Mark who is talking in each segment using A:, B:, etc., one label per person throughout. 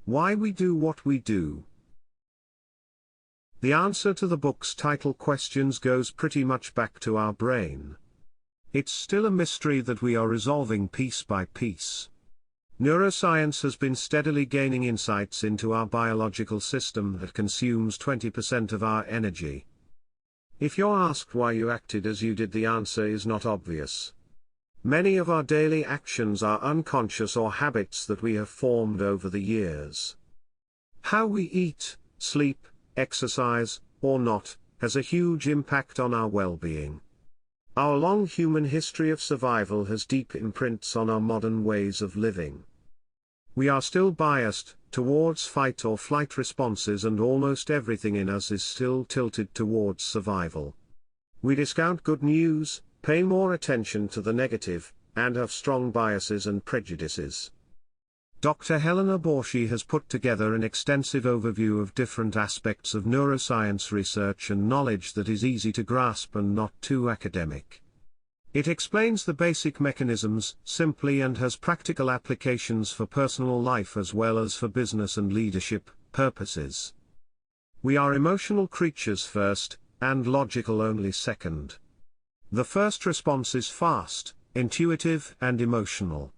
A: Why we do what we do. The answer to the book's title questions goes pretty much back to our brain. It's still a mystery that we are resolving piece by piece. Neuroscience has been steadily gaining insights into our biological system that consumes 20% of our energy. If you're asked why you acted as you did, the answer is not obvious. Many of our daily actions are unconscious or habits that we have formed over the years. How we eat, sleep, exercise, or not, has a huge impact on our well-being. Our long human history of survival has deep imprints on our modern ways of living. We are still biased towards fight or flight responses, and almost everything in us is still tilted towards survival. We discount good news, pay more attention to the negative, and have strong biases and prejudices. Dr. Helena Boschi has put together an extensive overview of different aspects of neuroscience research and knowledge that is easy to grasp and not too academic. It explains the basic mechanisms simply and has practical applications for personal life as well as for business and leadership purposes. We are emotional creatures first, and logical only second. The first response is fast, intuitive, and emotional.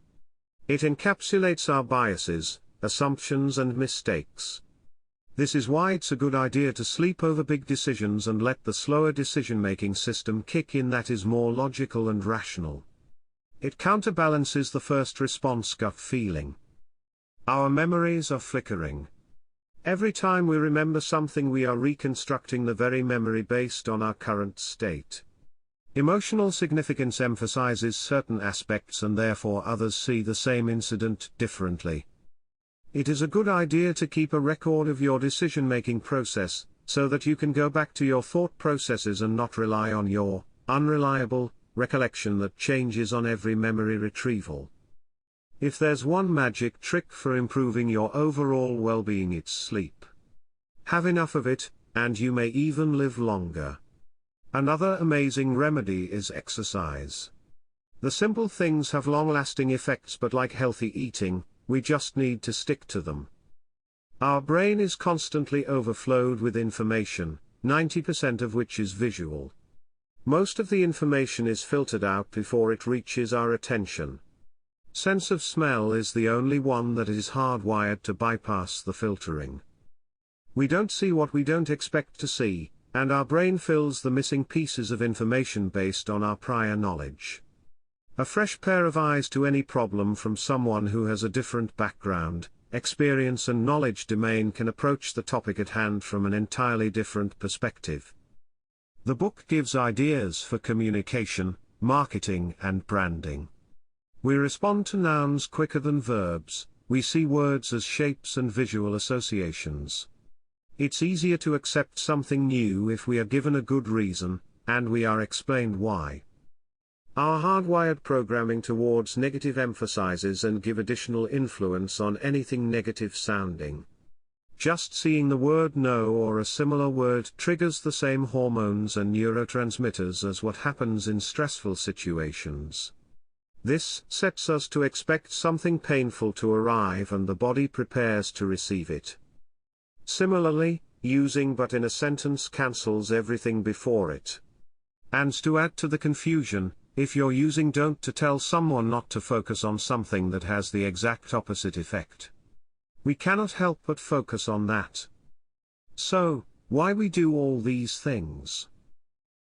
A: It encapsulates our biases, assumptions, and mistakes. This is why it's a good idea to sleep over big decisions and let the slower decision-making system kick in that is more logical and rational. It counterbalances the first response, gut feeling. Our memories are flickering. Every time we remember something, we are reconstructing the very memory based on our current state. Emotional significance emphasizes certain aspects and therefore others see the same incident differently. It is a good idea to keep a record of your decision-making process, so that you can go back to your thought processes and not rely on your unreliable recollection that changes on every memory retrieval. If there's one magic trick for improving your overall well-being, it's sleep. Have enough of it, and you may even live longer. Another amazing remedy is exercise. The simple things have long-lasting effects, but like healthy eating, we just need to stick to them. Our brain is constantly overflowed with information, 90% of which is visual. Most of the information is filtered out before it reaches our attention. Sense of smell is the only one that is hardwired to bypass the filtering. We don't see what we don't expect to see, and our brain fills the missing pieces of information based on our prior knowledge. A fresh pair of eyes to any problem from someone who has a different background, experience, and knowledge domain can approach the topic at hand from an entirely different perspective. The book gives ideas for communication, marketing, and branding. We respond to nouns quicker than verbs, we see words as shapes and visual associations. It's easier to accept something new if we are given a good reason, and we are explained why. Our hardwired programming towards negative emphasizes and give additional influence on anything negative sounding. Just seeing the word no or a similar word triggers the same hormones and neurotransmitters as what happens in stressful situations. This sets us to expect something painful to arrive, and the body prepares to receive it. Similarly, using but in a sentence cancels everything before it. And to add to the confusion, if you're using don't to tell someone not to focus on something that has the exact opposite effect. We cannot help but focus on that. So, why we do all these things?